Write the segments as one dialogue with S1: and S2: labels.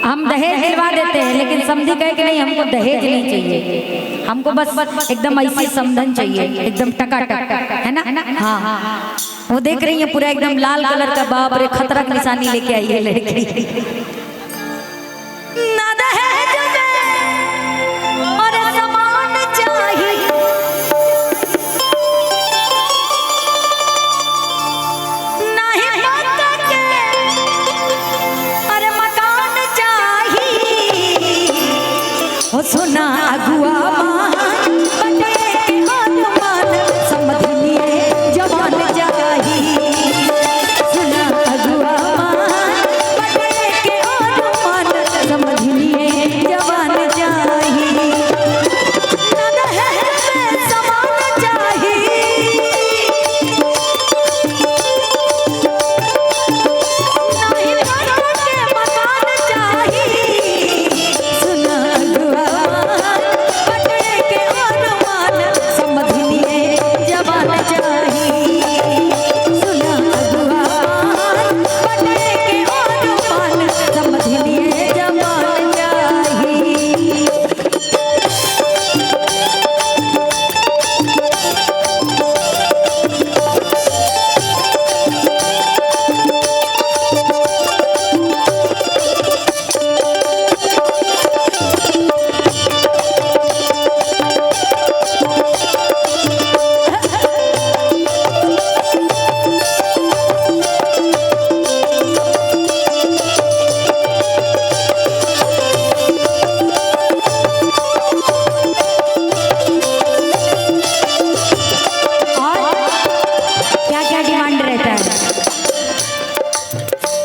S1: हम दहेज दिलवा देते हैं, लेकिन समधी कहे कि नहीं हमको दहेज नहीं चाहिए, हमको बस एकदम ऐसी समधन चाहिए, एकदम टकाटक, है ना? हाँ, वो देख रही है पूरा एकदम लाल कलर का, बाप रे खतरा की निशानी लेके आई है लड़की। ना दहेज और सामान चाहिए, ना ही अरे मकान चाहिए, हो सुना अगुआ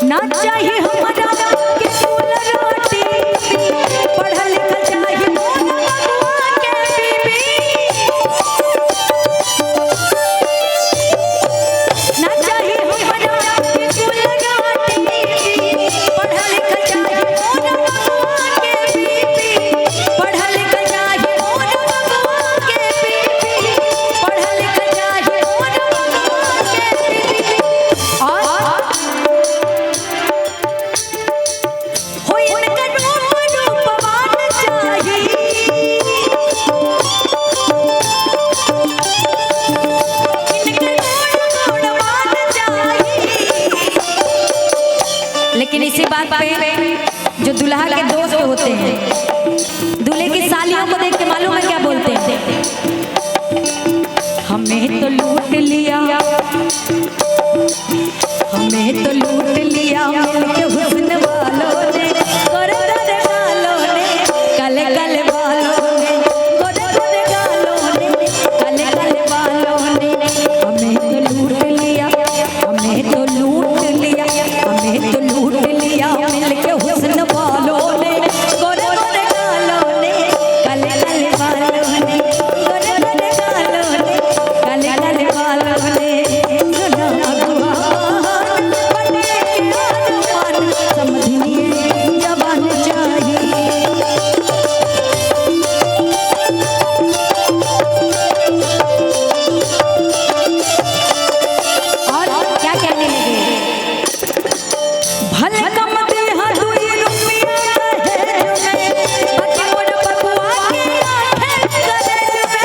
S1: ना चाहिए हमारा के फूल रोटी, पढ़ा लिखा चाहिए मोना बबुआ के बीबी। ना चाहिए हमारा के फूल रोटी, पढ़ा लिखा चाहिए मोना बबुआ के बीबी, पढ़ा लिखा चाहिए मोना बबुआ के बीबी, पढ़ा लिखा चाहिए मोना बबुआ के बीबी। और लेकिन इसी बात पे जो दुल्हा के दोस्त होते हैं, दूल्हे की सालियों को देख के मालूम है क्या बोलते हैं? हमें तो लूट लिया, हमें तो लूट लिया मिलके हुस्न वालों ने, गोरे गोरे गालों ने, काले काले बालों ने, गोरे गोरे गालों ने, काले काले बालों ने। हमें तो लूट लिया, हमें तो लूट लिया, हमें तो लूट लिया मिलके हुस्न वालों ने, गोरे गोरे गालों ने, काले काले बालों ने, गोरे गोरे गालों ने, काले काले बालों ने। सुना अगुआ समझिए जबान चाहिए। और क्या कहने लगे? भले कम देहा दुई रुपया है बाकी मोर बबुआ के आंखें करे में।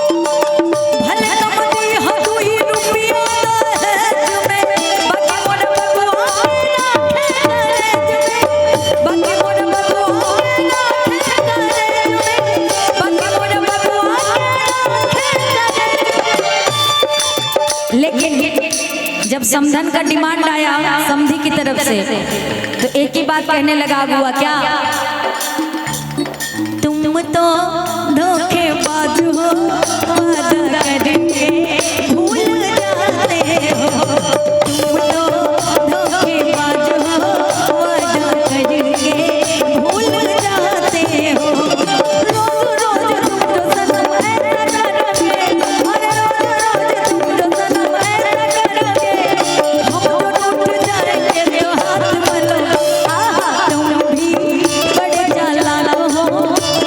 S1: भले कम देहा दुई रुपया है बाकी मोर बबुआ के आंखें करे में, बाकी मोर बबुआ के आंखें करे में, बाकी मोर बबुआ के। लेकिन जब समधन का डिमांड आया समधी की तरफ से, तो एक ही बात कहने लगा अगुआ, क्या? तुम तो धोखेबाज हो, वादा करके भूल जाते हो। तुम तो धोखेबाज हो, वादा करके भूल जाते हो। रोज रोज तुम तो सनम ऐसा करोगे, और रोज रोज तुम तो सनम ऐसा करोगे, हम तो टूट जाएंगे तो हाथ मलो। आहा तुम भी बड़े चालाक हो,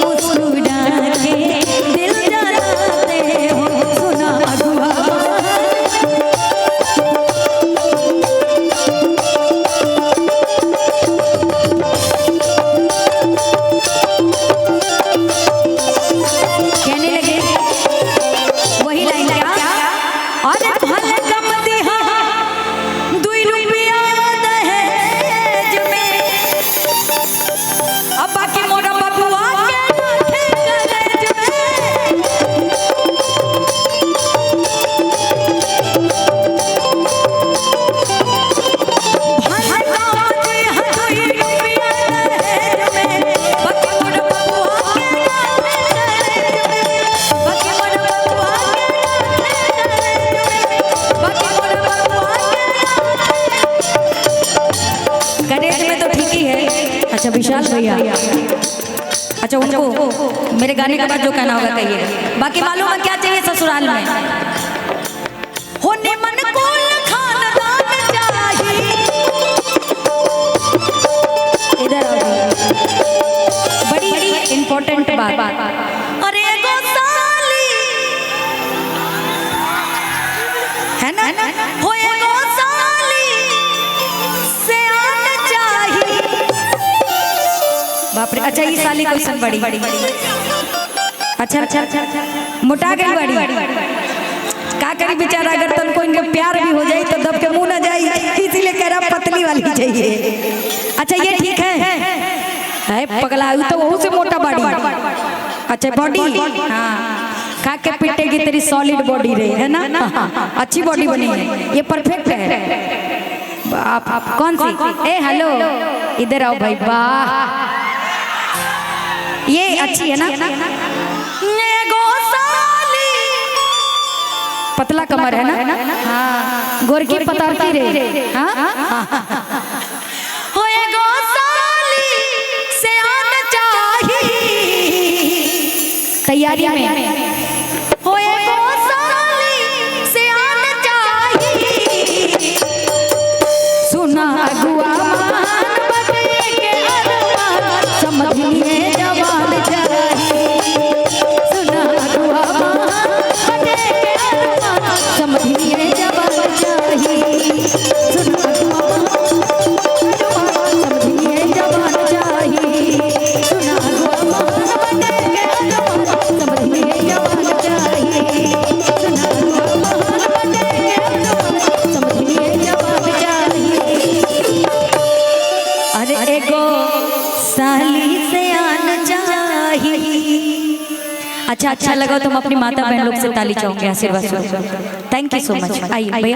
S1: मुस्कुरा के दिल जलाते हो। भैया। अच्छा उनको मेरे गाने के बाद जो कहना होगा कहिए। बाकी मालूम है क्या चाहिए ससुराल में? होने मन कुल खानदान चाहिए। इधर आओ, बड़ी इंपॉर्टेंट बात। अरे एगो साली है ना, हो एगो साली से आन चाहिए। बाप रे, अच्छा ये साली क्वेश्चन बड़ी। अच्छा मोटा गई बड़ी का करी बेचारा, अगर तन को इनके प्यार भी हो जाए तो दब के मुंह ना जाए, इसीलिए कह रहा पतली वाली चाहिए। अच्छा ये ठीक है पगला तो वहू से मोटा बॉडी। अच्छा बॉडी, हाँ खा के पिटेगी तेरी सॉलिड बॉडी रही है ना, अच्छी बॉडी बनी है, ये परफेक्ट है। आप कौन सी? ए हेलो इधर आओ भाई, वाह ये अच्छी है ना। पतला कमर है ना, हाँ गोरकी पतारती रे, हाँ होए गो साली से आना चाहिए। तैयारी में होए गो साली से आना चाहिए। सुना अगुआ मान बटे के अरमान, समझिए जवान चाहिए। सुना अगुआ मान बटे के अरमान, समझिए जवान चाहिए। सुना अगुआ मान समझिए जवान चाहिए। सुना अगुआ मान बटे के अरमान, समझिए जवान चाहिए। सुना अगुआ मान बटे के अरमान, समझिए जवान चाहिए। अरे एगो साली से आना चाहिए। अच्छा लगा तो हम अपनी माता बहन लोग से ताली चाहूंगे, आशीर्वाद। Thank you so much. आइए भैया।